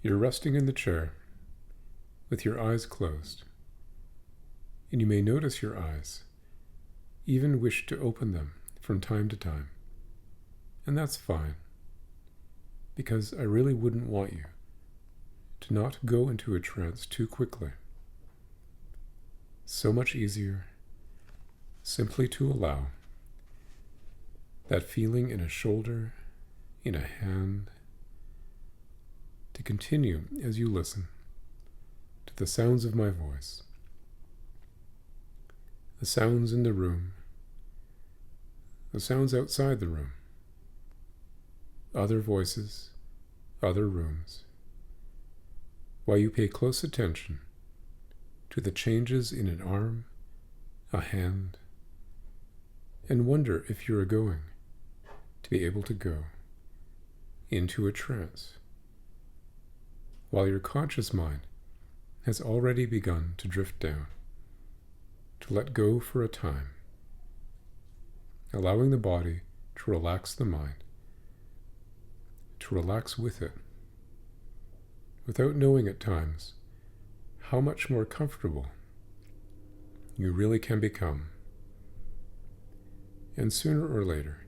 You're resting in the chair with your eyes closed, and you may notice your eyes, even wish to open them from time to time. And that's fine, because I really wouldn't want you to not go into a trance too quickly. So much easier simply to allow that feeling in a shoulder, in a hand, to continue as you listen to the sounds of my voice, the sounds in the room, the sounds outside the room, other voices, other rooms, while you pay close attention to the changes in an arm, a hand, and wonder if you are going to be able to go into a trance, while your conscious mind has already begun to drift down, to let go for a time, allowing the body to relax the mind, to relax with it, without knowing at times how much more comfortable you really can become. And sooner or later,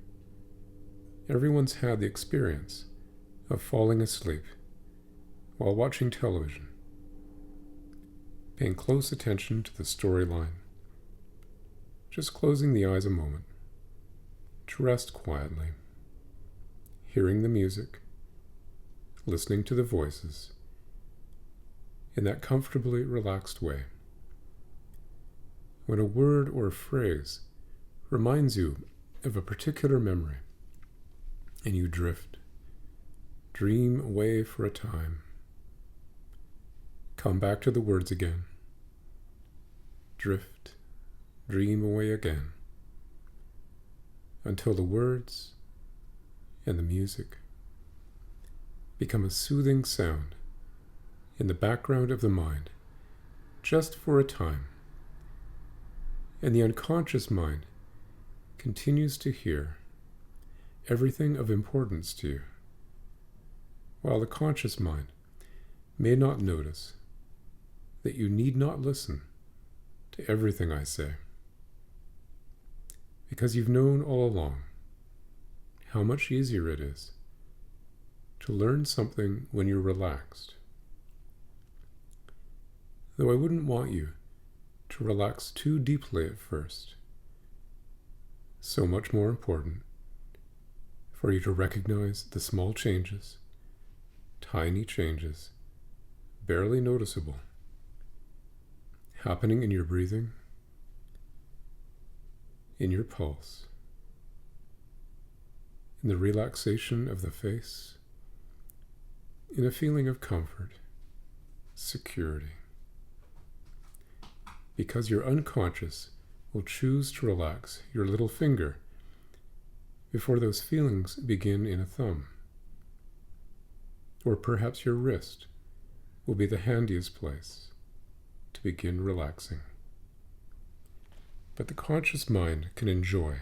everyone's had the experience of falling asleep while watching television, paying close attention to the storyline, just closing the eyes a moment to rest quietly, hearing the music, listening to the voices, in that comfortably relaxed way. When a word or a phrase reminds you of a particular memory, and you drift, dream away for a time, come back to the words again, drift, dream away again, until the words and the music become a soothing sound in the background of the mind, just for a time, and the unconscious mind continues to hear everything of importance to you, while the conscious mind may not notice that you need not listen to everything I say, because you've known all along how much easier it is to learn something when you're relaxed. Though I wouldn't want you to relax too deeply at first. So much more important for you to recognize the small changes, tiny changes, barely noticeable, happening in your breathing, in your pulse, in the relaxation of the face, in a feeling of comfort, security. Because your unconscious will choose to relax your little finger before those feelings begin in a thumb. Or perhaps your wrist will be the handiest place to begin relaxing. But the conscious mind can enjoy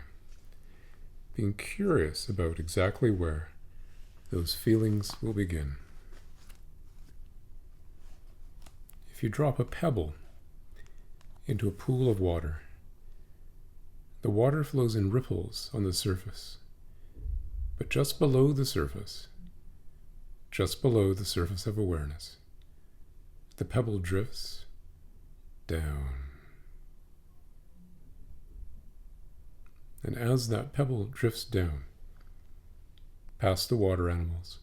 being curious about exactly where those feelings will begin. If you drop a pebble into a pool of water, the water flows in ripples on the surface, but just below the surface of awareness, the pebble drifts down. And as that pebble drifts down, past the water animals,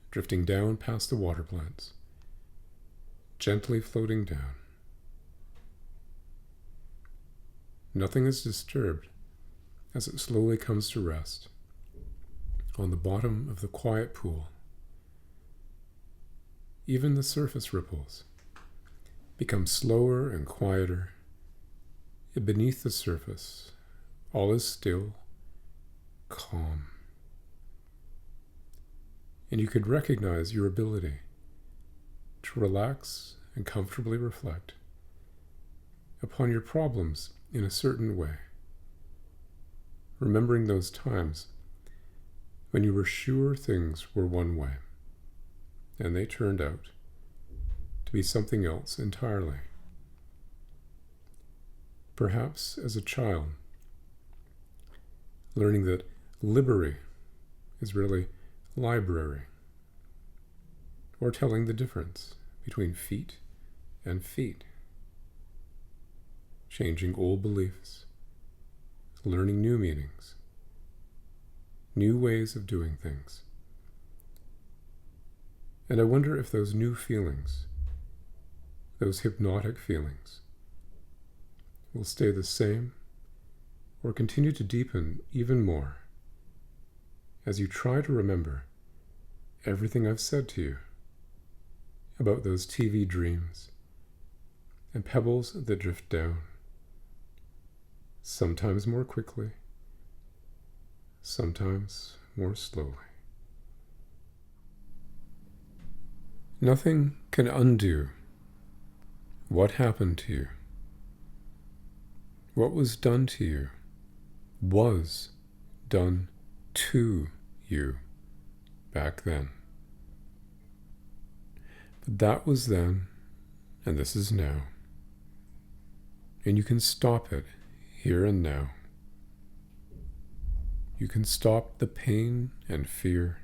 drifting down past the water plants, gently floating down, nothing is disturbed as it slowly comes to rest on the bottom of the quiet pool. Even the surface ripples become slower and quieter, and beneath the surface, all is still, calm. And you could recognize your ability to relax and comfortably reflect upon your problems in a certain way, remembering those times when you were sure things were one way, and they turned out to be something else entirely. Perhaps as a child, learning that library is really library, or telling the difference between feet and feet, changing old beliefs, learning new meanings, new ways of doing things. And I wonder if those new feelings, those hypnotic feelings, will stay the same or continue to deepen even more as you try to remember everything I've said to you about those TV dreams and pebbles that drift down, sometimes more quickly, sometimes more slowly. Nothing can undo what happened to you. What was done to you was done to you back then. But that was then, and this is now. And you can stop it here and now. You can stop the pain and fear.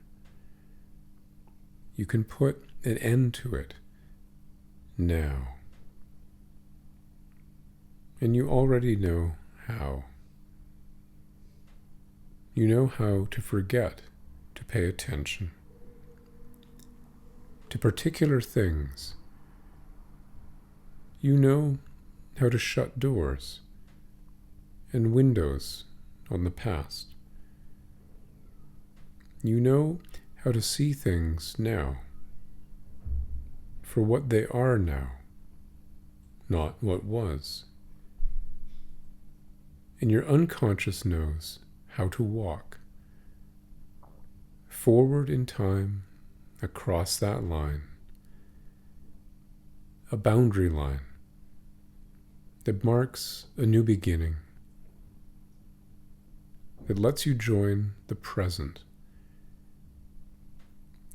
You can put an end to it now. And you already know how. You know how to forget to pay attention to particular things. You know how to shut doors and windows on the past. You know how to see things now for what they are now, not what was. And your unconscious knows how to walk forward in time across that line, a boundary line that marks a new beginning, that lets you join the present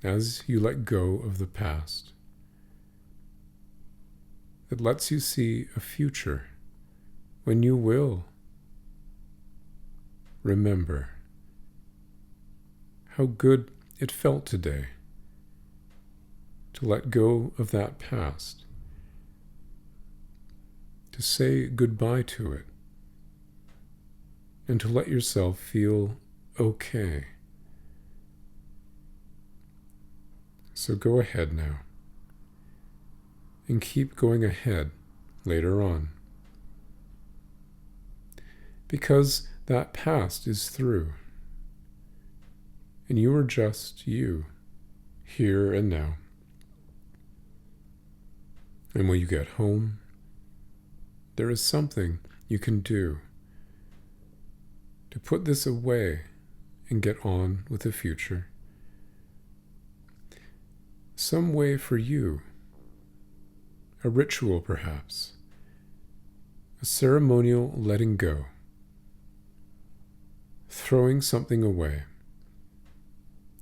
as you let go of the past, that lets you see a future when you will remember how good it felt today to let go of that past, to say goodbye to it, and to let yourself feel okay. So go ahead now, and keep going ahead later on, because that past is through, and you are just you, here and now. And when you get home, there is something you can do to put this away and get on with the future. Some way for you, a ritual perhaps, a ceremonial letting go, throwing something away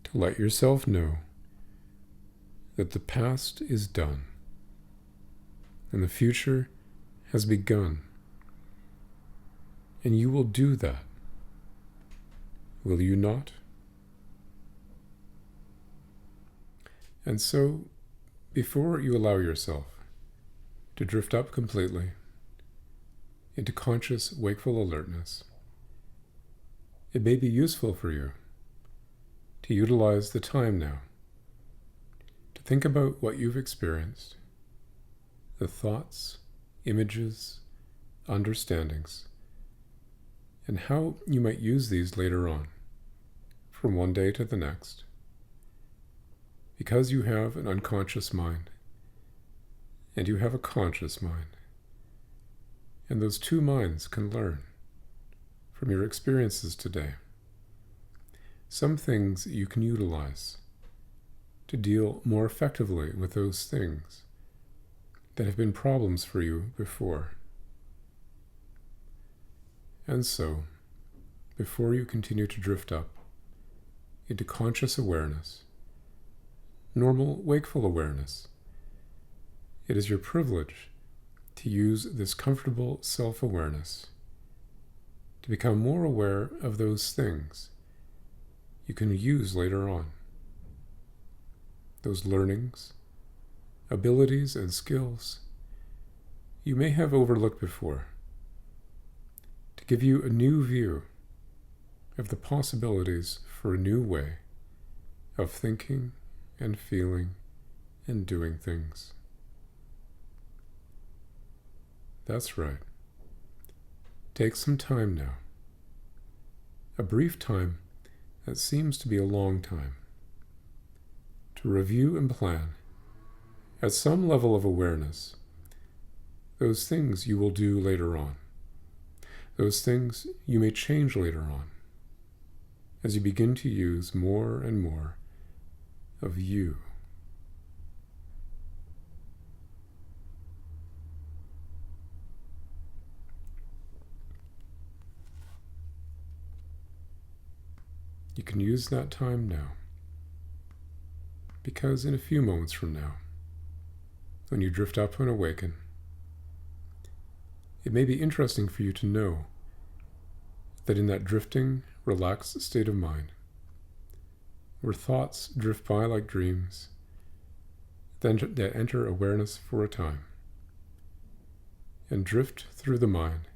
to let yourself know that the past is done and the future has begun, and you will do that. Will you not? And so, before you allow yourself to drift up completely into conscious, wakeful alertness, it may be useful for you to utilize the time now to think about what you've experienced, the thoughts, images, understandings, and how you might use these later on, from one day to the next. Because you have an unconscious mind, and you have a conscious mind, and those two minds can learn from your experiences today. Some things you can utilize to deal more effectively with those things that have been problems for you before. And so, before you continue to drift up into conscious awareness, normal wakeful awareness. It is your privilege to use this comfortable self-awareness to become more aware of those things you can use later on. Those learnings, abilities, and skills you may have overlooked before, to give you a new view of the possibilities for a new way of thinking and feeling and doing things. That's right. Take some time now, a brief time that seems to be a long time, to review and plan, at some level of awareness, those things you will do later on, those things you may change later on, as you begin to use more and more of you. You can use that time now, because in a few moments from now, when you drift up and awaken, it may be interesting for you to know that in that drifting, relaxed state of mind, where thoughts drift by like dreams, then they enter awareness for a time, and drift through the mind,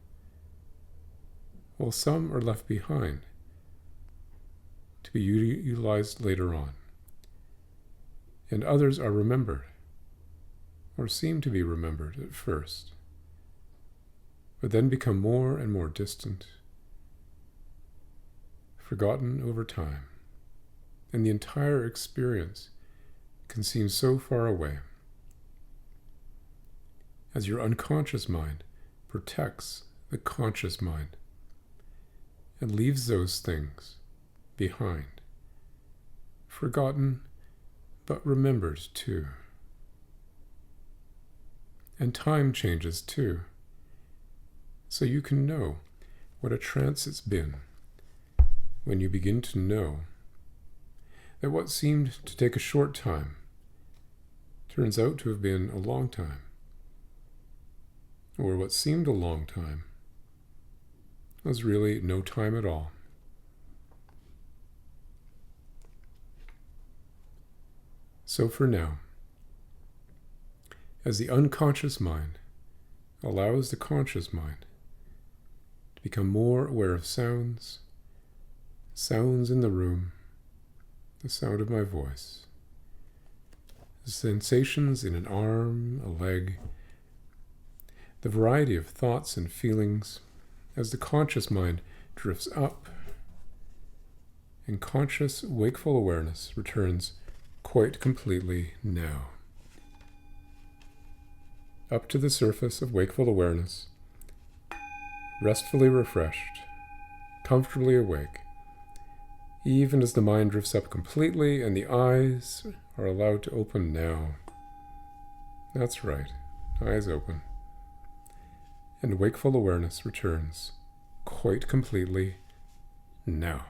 while some are left behind to be utilized later on, and others are remembered, or seem to be remembered at first, but then become more and more distant, forgotten over time, and the entire experience can seem so far away, as your unconscious mind protects the conscious mind and leaves those things behind, forgotten but remembered too. And time changes too, so you can know what a trance it's been when you begin to know that what seemed to take a short time turns out to have been a long time, or what seemed a long time was really no time at all. So for now, as the unconscious mind allows the conscious mind to become more aware of sounds in the room, the sound of my voice, the sensations in an arm, a leg, the variety of thoughts and feelings as the conscious mind drifts up and conscious wakeful awareness returns quite completely now. Up to the surface of wakeful awareness, restfully refreshed, comfortably awake, even as the mind drifts up completely and the eyes are allowed to open now. That's right, eyes open. And wakeful awareness returns quite completely now.